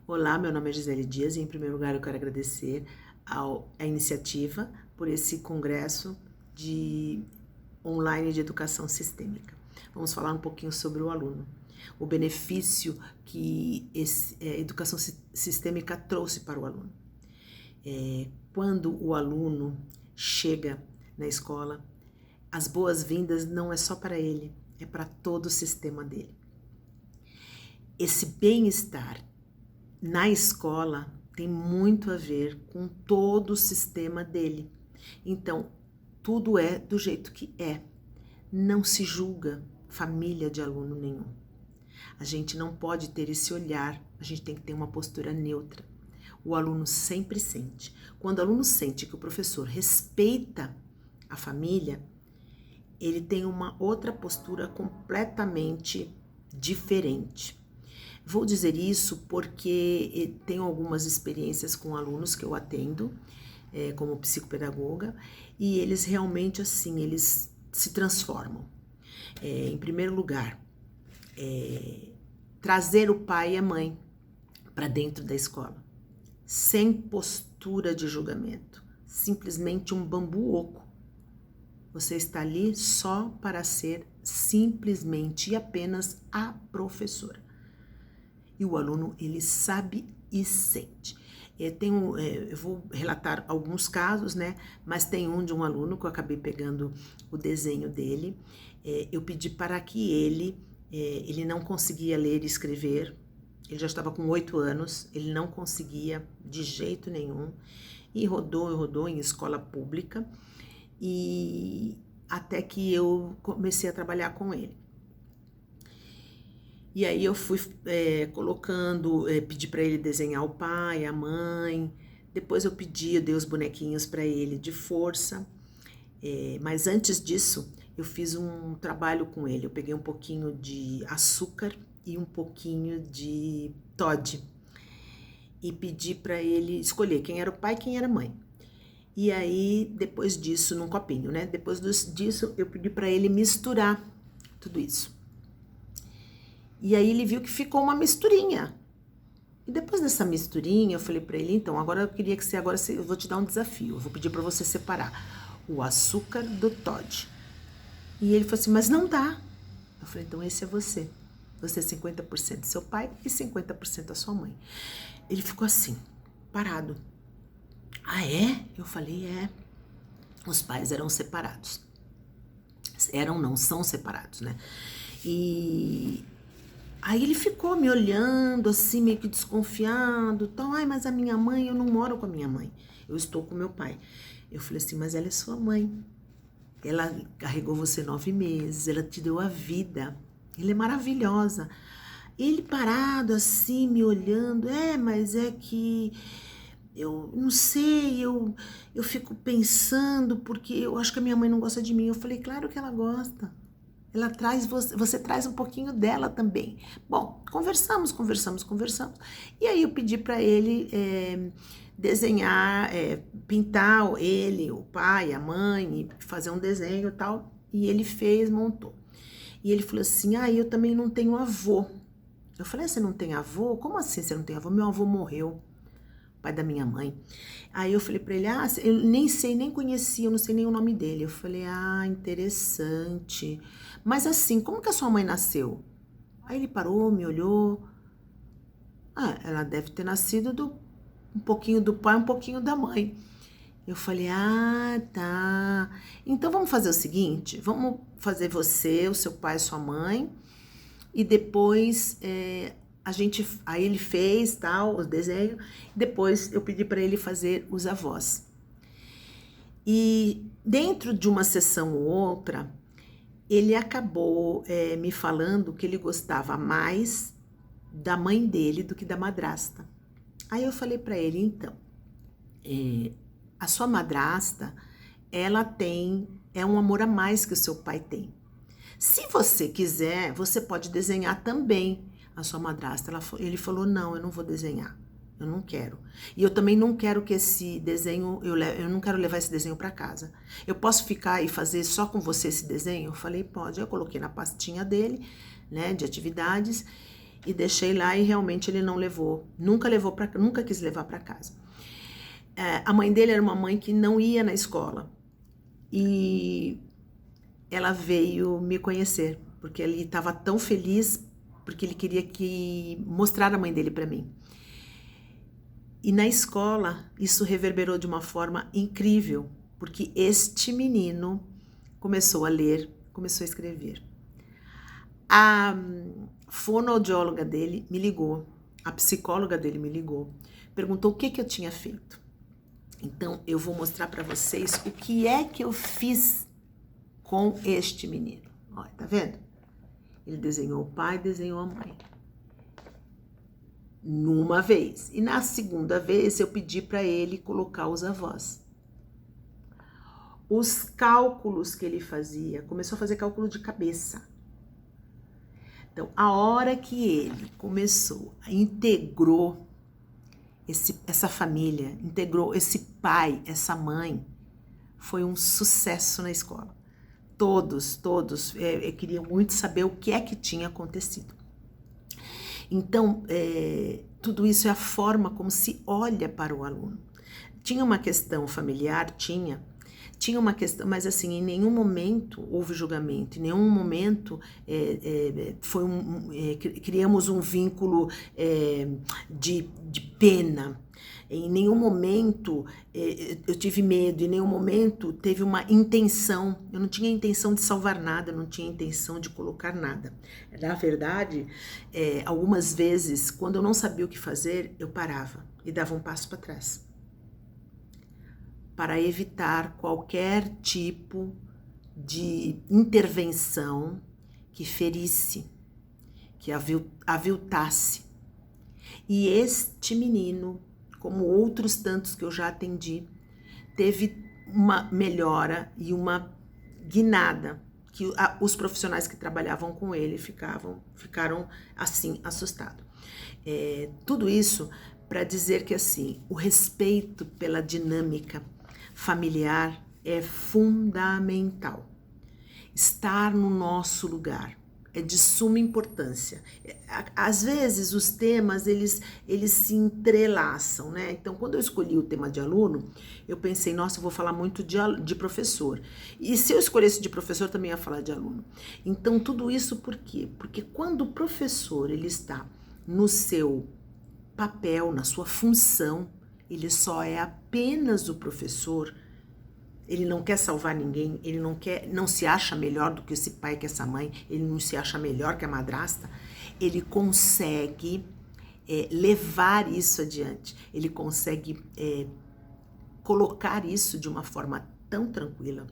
Olá, meu nome é Gisele Dias e, em primeiro lugar, eu quero agradecer a iniciativa por esse congresso online de educação sistêmica. Vamos falar um pouquinho sobre o aluno, o benefício que a educação sistêmica trouxe para o aluno. Quando o aluno chega na escola, as boas-vindas não é só para ele, é para todo o sistema dele. Esse bem-estar na escola tem muito a ver com todo o sistema dele. Então, tudo é do jeito que é. Não se julga família de aluno nenhum. A gente não pode ter esse olhar, a gente tem que ter uma postura neutra. O aluno sempre sente. Quando o aluno sente que o professor respeita a família, ele tem uma outra postura completamente diferente. Vou dizer isso porque tenho algumas experiências com alunos que eu atendo como psicopedagoga e eles realmente assim, eles se transformam. Em primeiro lugar, trazer o pai e a mãe para dentro da escola, sem postura de julgamento, simplesmente um bambu oco. Você está ali só para ser simplesmente e apenas a professora. E o aluno, ele sabe e sente. Eu vou relatar alguns casos, né? Mas tem um de um aluno que eu acabei pegando o desenho dele. Eu pedi para que ele não conseguia ler e escrever. Ele já estava com 8 anos, ele não conseguia de jeito nenhum. E rodou em escola pública. E até que eu comecei a trabalhar com ele. E aí eu fui pedi para ele desenhar o pai, a mãe, depois eu dei os bonequinhos para ele de força, mas antes disso eu fiz um trabalho com ele, eu peguei um pouquinho de açúcar e um pouquinho de Toddy e pedi para ele escolher quem era o pai e quem era a mãe. E aí depois disso, num copinho, né? Depois disso eu pedi para ele misturar tudo isso. E aí ele viu que ficou uma misturinha. E depois dessa misturinha, eu falei para ele, então, agora eu queria que eu vou te dar um desafio. Eu vou pedir para você separar o açúcar do Toddy. E ele falou assim, mas não dá. Eu falei, então esse é você. Você é 50% seu pai e 50% a sua mãe. Ele ficou assim, parado. Ah, é? Eu falei, é. Os pais eram separados. São separados, né? E aí ele ficou me olhando assim, meio que desconfiado, tal. Ai, mas a minha mãe, eu não moro com a minha mãe, eu estou com meu pai. Eu falei assim, mas ela é sua mãe. Ela carregou você 9 meses, ela te deu a vida. Ela é maravilhosa. Ele parado assim, me olhando, mas é que eu não sei, eu fico pensando, porque eu acho que a minha mãe não gosta de mim. Eu falei, claro que ela gosta. Ela traz, você traz um pouquinho dela também. Bom, conversamos. E aí eu pedi para ele desenhar, pintar ele, o pai, a mãe, fazer um desenho e tal. E ele fez, montou. E ele falou assim, eu também não tenho avô. Eu falei, você não tem avô? Como assim você não tem avô? Meu avô morreu, pai da minha mãe. Aí eu falei para ele, eu nem conhecia, eu não sei nem o nome dele. Eu falei, interessante. Mas assim, como que a sua mãe nasceu? Aí ele parou, me olhou. Ela deve ter nascido um pouquinho do pai, um pouquinho da mãe. Eu falei, tá. Então vamos fazer o seguinte, vamos fazer você, o seu pai, sua mãe, e depois aí ele fez tal, o desenho, depois eu pedi para ele fazer os avós. E dentro de uma sessão ou outra, ele acabou me falando que ele gostava mais da mãe dele do que da madrasta. Aí eu falei para ele, então, a sua madrasta, ela é um amor a mais que o seu pai tem. Se você quiser, você pode desenhar também a sua madrasta. Ele falou, não, eu não vou desenhar, eu não quero. E eu também não quero que esse desenho, eu não quero levar esse desenho para casa. Eu posso ficar e fazer só com você esse desenho? Eu falei, pode. Eu coloquei na pastinha dele, né, de atividades, e deixei lá e realmente ele não levou, nunca quis levar para casa. A mãe dele era uma mãe que não ia na escola e ela veio me conhecer, porque ele estava tão feliz, porque ele queria mostrar a mãe dele para mim. E na escola isso reverberou de uma forma incrível, porque este menino começou a ler, começou a escrever. A fonoaudióloga dele me ligou, a psicóloga dele me ligou, perguntou o que eu tinha feito. Então eu vou mostrar para vocês o que é que eu fiz com este menino. Olha, tá vendo? Ele desenhou o pai, desenhou a mãe. Numa vez. E na segunda vez eu pedi para ele colocar os avós. Os cálculos que ele fazia, começou a fazer cálculo de cabeça. Então, a hora que ele integrou essa família, integrou esse pai, essa mãe, foi um sucesso na escola. Todos queriam muito saber o que é que tinha acontecido. Então, tudo isso é a forma como se olha para o aluno. Tinha uma questão familiar? Tinha uma questão, mas assim, em nenhum momento houve julgamento, em nenhum momento criamos um vínculo de pena. Em nenhum momento eu tive medo, em nenhum momento teve uma intenção. Eu não tinha intenção de salvar nada, eu não tinha intenção de colocar nada. Na verdade, algumas vezes, quando eu não sabia o que fazer, eu parava e dava um passo para trás, para evitar qualquer tipo de intervenção que ferisse, que aviltasse. E este menino, como outros tantos que eu já atendi, teve uma melhora e uma guinada, que os profissionais que trabalhavam com ele ficaram assim, assustados. Tudo isso para dizer que assim, o respeito pela dinâmica familiar é fundamental. Estar no nosso lugar é de suma importância. Às vezes os temas eles se entrelaçam, né? Então, quando eu escolhi o tema de aluno, eu pensei, nossa, eu vou falar muito de professor. E se eu escolhesse de professor, também ia falar de aluno. Então, tudo isso por quê? Porque quando o professor ele está no seu papel, na sua função, ele só é apenas o professor. Ele não quer salvar ninguém, ele não se acha melhor do que esse pai, que essa mãe, ele não se acha melhor que a madrasta. Ele consegue levar isso adiante, ele consegue colocar isso de uma forma tão tranquila,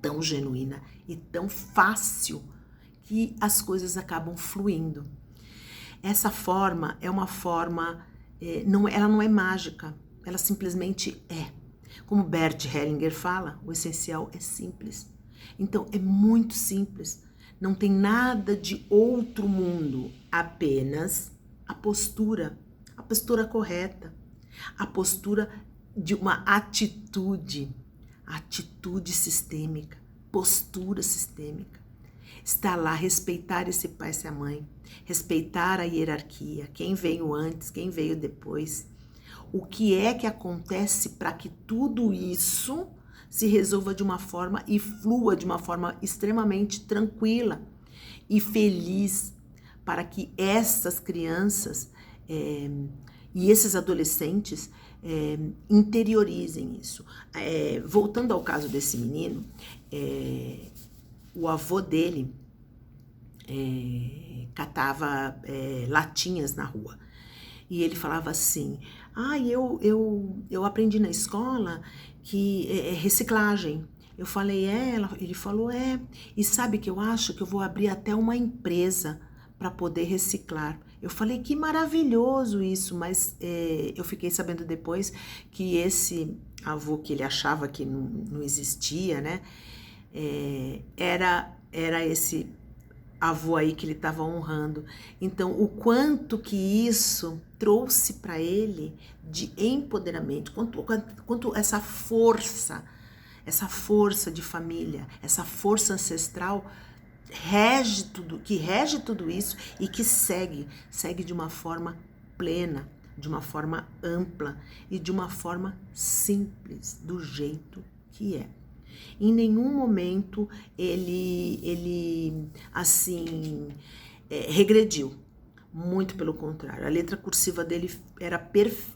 tão genuína e tão fácil que as coisas acabam fluindo. Essa forma é uma forma, ela não é mágica, ela simplesmente é. Como Bert Hellinger fala, o essencial é simples. Então, é muito simples. Não tem nada de outro mundo, apenas a postura correta, a postura de uma atitude sistêmica, postura sistêmica. Está lá, respeitar esse pai e essa mãe, respeitar a hierarquia, quem veio antes, quem veio depois. O que é que acontece para que tudo isso se resolva de uma forma e flua de uma forma extremamente tranquila e feliz, para que essas crianças e esses adolescentes interiorizem isso. Voltando ao caso desse menino, o avô dele catava latinhas na rua. E ele falava assim, eu aprendi na escola que é reciclagem. Eu falei, ele falou, e sabe que eu acho que eu vou abrir até uma empresa para poder reciclar. Eu falei, que maravilhoso isso, mas eu fiquei sabendo depois que esse avô que ele achava que não existia, né, era esse avô aí que ele estava honrando. Então, o quanto que isso trouxe para ele de empoderamento, quanto essa força de família, essa força ancestral rege tudo isso e que segue de uma forma plena, de uma forma ampla e de uma forma simples, do jeito que é. Em nenhum momento ele assim, regrediu. Muito pelo contrário. A letra cursiva dele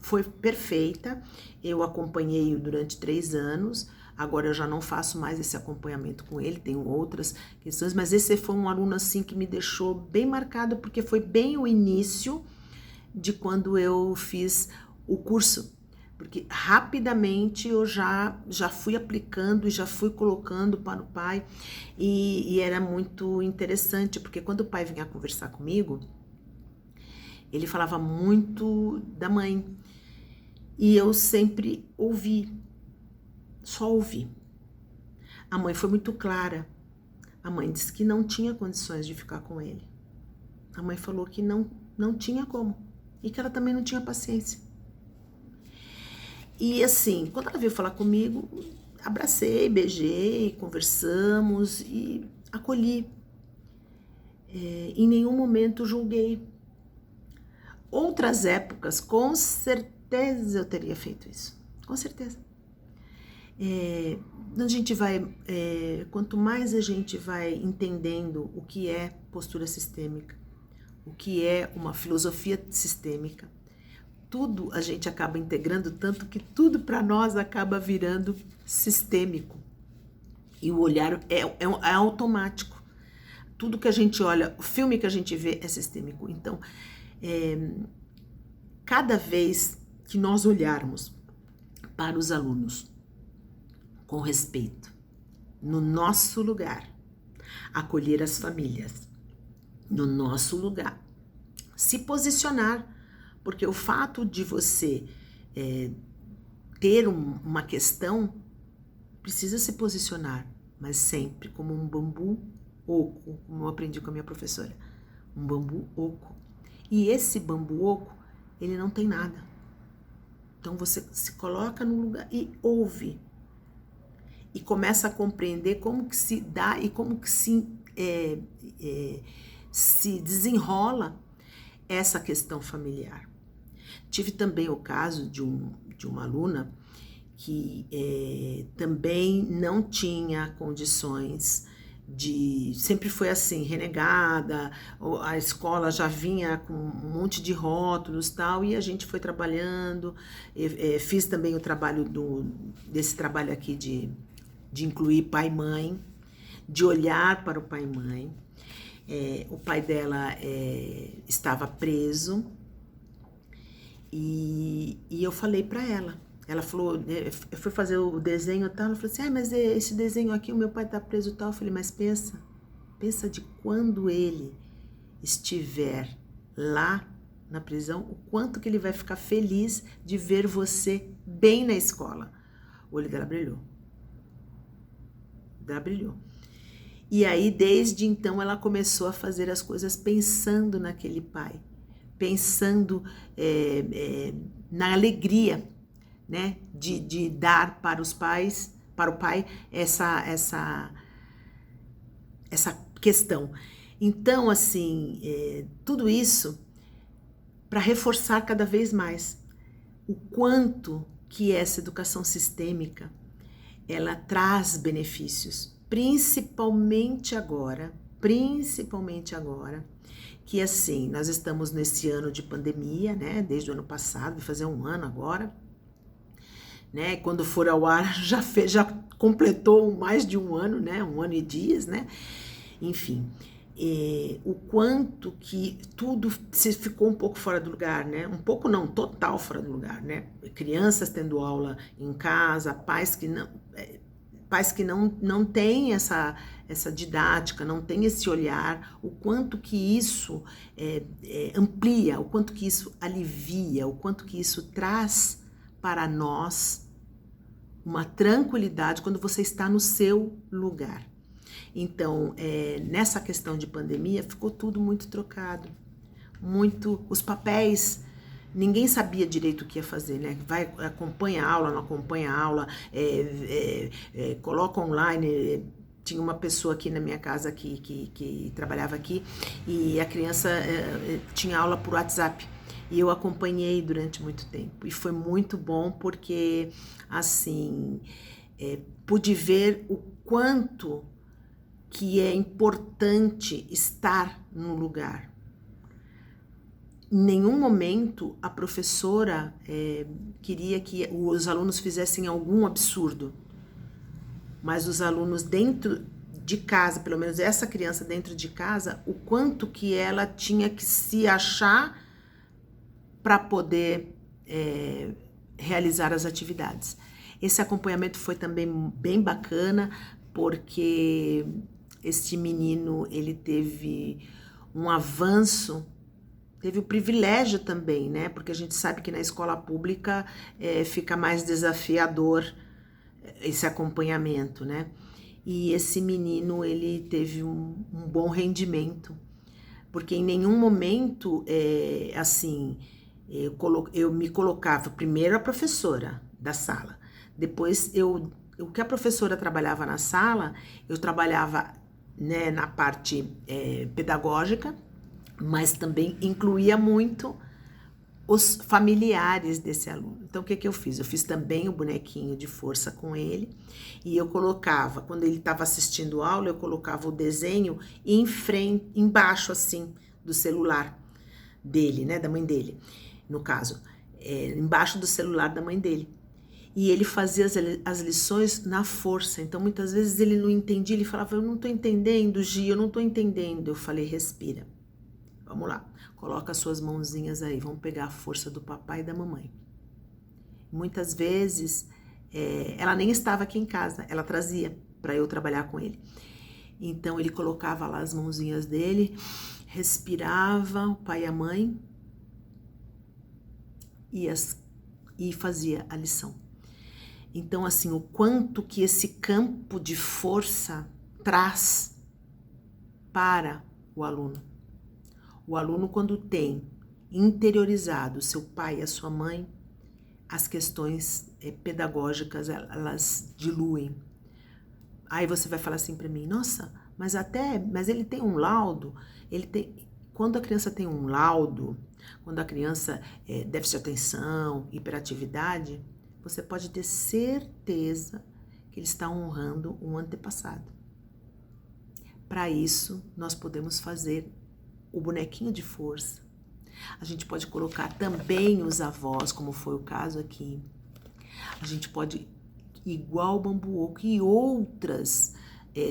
foi perfeita. Eu acompanhei-o durante 3 anos. Agora eu já não faço mais esse acompanhamento com ele, tenho outras questões, mas esse foi um aluno assim que me deixou bem marcado, porque foi bem o início de quando eu fiz o curso. Porque rapidamente eu já fui aplicando e já fui colocando para o pai, e era muito interessante, porque quando o pai vinha conversar comigo, ele falava muito da mãe, e eu sempre ouvi, só ouvi. A mãe foi muito clara, a mãe disse que não tinha condições de ficar com ele, a mãe falou que não tinha como, e que ela também não tinha paciência. E assim, quando ela veio falar comigo, abracei, beijei, conversamos e acolhi. Em nenhum momento julguei. Outras épocas, com certeza eu teria feito isso. Com certeza. A gente vai, quanto mais a gente vai entendendo o que é postura sistêmica, o que é uma filosofia sistêmica, tudo a gente acaba integrando, tanto que tudo para nós acaba virando sistêmico. E o olhar é automático. Tudo que a gente olha, o filme que a gente vê é sistêmico. Então, cada vez que nós olharmos para os alunos com respeito, no nosso lugar, acolher as famílias, no nosso lugar, se posicionar, porque o fato de você ter uma questão, precisa se posicionar, mas sempre como um bambu oco, como eu aprendi com a minha professora, um bambu oco. E esse bambu oco, ele não tem nada. Então você se coloca no lugar e ouve, e começa a compreender como que se dá e como que se desenrola essa questão familiar. Tive também o caso de uma aluna que também não tinha condições sempre foi assim, renegada, a escola já vinha com um monte de rótulos e tal, e a gente foi trabalhando, fiz também o trabalho desse trabalho aqui de incluir pai e mãe, de olhar para o pai e mãe. O pai dela estava preso, e eu falei para ela falou, eu fui fazer o desenho e tal, ela falou assim, mas esse desenho aqui, o meu pai tá preso e tal. Eu falei, mas pensa de quando ele estiver lá na prisão, o quanto que ele vai ficar feliz de ver você bem na escola. O olho dela brilhou. E aí, desde então, ela começou a fazer as coisas pensando naquele pai, pensando na alegria, né, de dar para o pai essa questão. Então, assim, tudo isso para reforçar cada vez mais o quanto que essa educação sistêmica, ela traz benefícios, principalmente agora, que assim, nós estamos nesse ano de pandemia, né, desde o ano passado, vai fazer 1 ano agora, né, quando for ao ar já completou mais de 1 ano, né, 1 ano e dias, né, enfim, o quanto que tudo se ficou um pouco fora do lugar, né, um pouco não, total fora do lugar, né, crianças tendo aula em casa, pais que não têm essa didática, não têm esse olhar, o quanto que isso amplia, o quanto que isso alivia, o quanto que isso traz para nós uma tranquilidade quando você está no seu lugar. Então, nessa questão de pandemia, ficou tudo muito trocado, os papéis, ninguém sabia direito o que ia fazer, né? Acompanha a aula, não acompanha a aula, coloca online, tinha uma pessoa aqui na minha casa que trabalhava aqui e a criança tinha aula por WhatsApp. E eu acompanhei durante muito tempo. E foi muito bom porque, assim, pude ver o quanto que é importante estar no lugar. Em nenhum momento a professora queria que os alunos fizessem algum absurdo. Mas os alunos dentro de casa, pelo menos essa criança dentro de casa, o quanto que ela tinha que se achar para poder realizar as atividades. Esse acompanhamento foi também bem bacana, porque este menino, ele teve um avanço, teve o privilégio também, né? Porque a gente sabe que na escola pública fica mais desafiador esse acompanhamento, né? E esse menino, ele teve um bom rendimento, porque em nenhum momento, eu me colocava primeiro a professora da sala, depois o que a professora trabalhava na sala, eu trabalhava, né, na parte pedagógica, mas também incluía muito os familiares desse aluno. Então, o que eu fiz? Eu fiz também o bonequinho de força com ele e eu colocava, quando ele estava assistindo aula, eu colocava o desenho em frente, embaixo, assim, do celular dele, né, da mãe dele, no caso, embaixo do celular da mãe dele. E ele fazia as lições na força, então muitas vezes ele não entendia, ele falava, eu não tô entendendo, Gi, eu não tô entendendo. Eu falei, respira, vamos lá. Coloca as suas mãozinhas aí, vamos pegar a força do papai e da mamãe. Muitas vezes, ela nem estava aqui em casa, ela trazia para eu trabalhar com ele. Então, ele colocava lá as mãozinhas dele, respirava, o pai e a mãe, e fazia a lição. Então, assim, o quanto que esse campo de força traz para o aluno. O aluno, quando tem interiorizado seu pai e a sua mãe, as questões pedagógicas, elas diluem. Aí você vai falar assim para mim, nossa, mas ele tem um laudo, quando a criança tem um laudo, quando a criança déficit de atenção, hiperatividade, você pode ter certeza que ele está honrando um antepassado. Para isso, nós podemos fazer o bonequinho de força. A gente pode colocar também os avós, como foi o caso aqui. A gente pode, igual o bambu oco e outras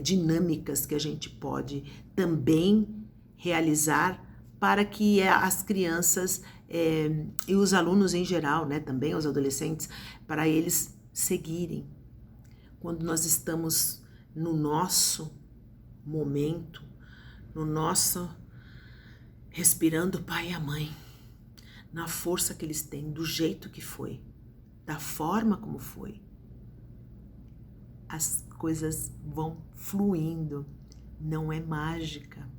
dinâmicas que a gente pode também realizar para que as crianças e os alunos em geral, né, também os adolescentes, para eles seguirem. Quando nós estamos no nosso momento, no nosso respirando o pai e a mãe, na força que eles têm, do jeito que foi, da forma como foi, as coisas vão fluindo. Não é mágica,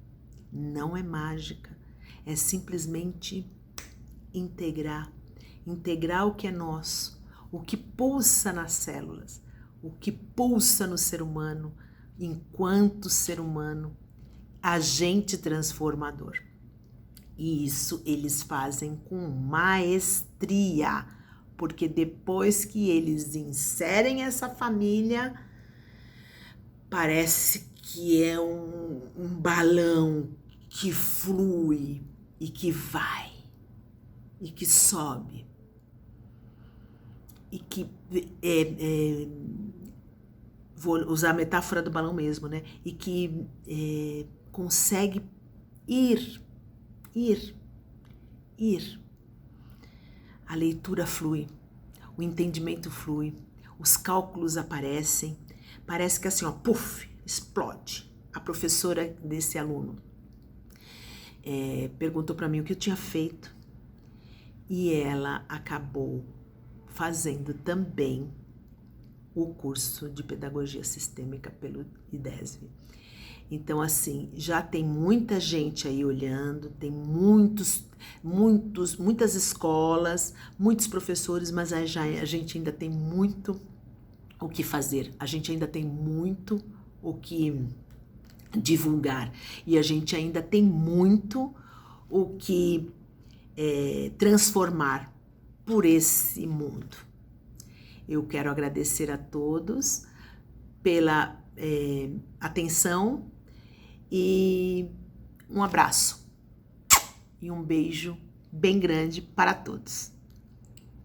não é mágica, é simplesmente integrar o que é nosso, o que pulsa nas células, o que pulsa no ser humano, enquanto ser humano, agente transformador. E isso eles fazem com maestria, porque depois que eles inserem essa família, parece que é um balão que flui e que vai, e que sobe, e que, vou usar a metáfora do balão mesmo, né? E que consegue ir. A leitura flui, o entendimento flui, os cálculos aparecem, parece que assim, ó, puf, explode. A professora desse aluno perguntou para mim o que eu tinha feito e ela acabou fazendo também o curso de Pedagogia Sistêmica pelo IDESV. Então, assim, já tem muita gente aí olhando, tem muitas escolas, muitos professores, mas a gente ainda tem muito o que fazer, a gente ainda tem muito o que divulgar. E a gente ainda tem muito o que transformar por esse mundo. Eu quero agradecer a todos pela atenção e um abraço e um beijo bem grande para todos.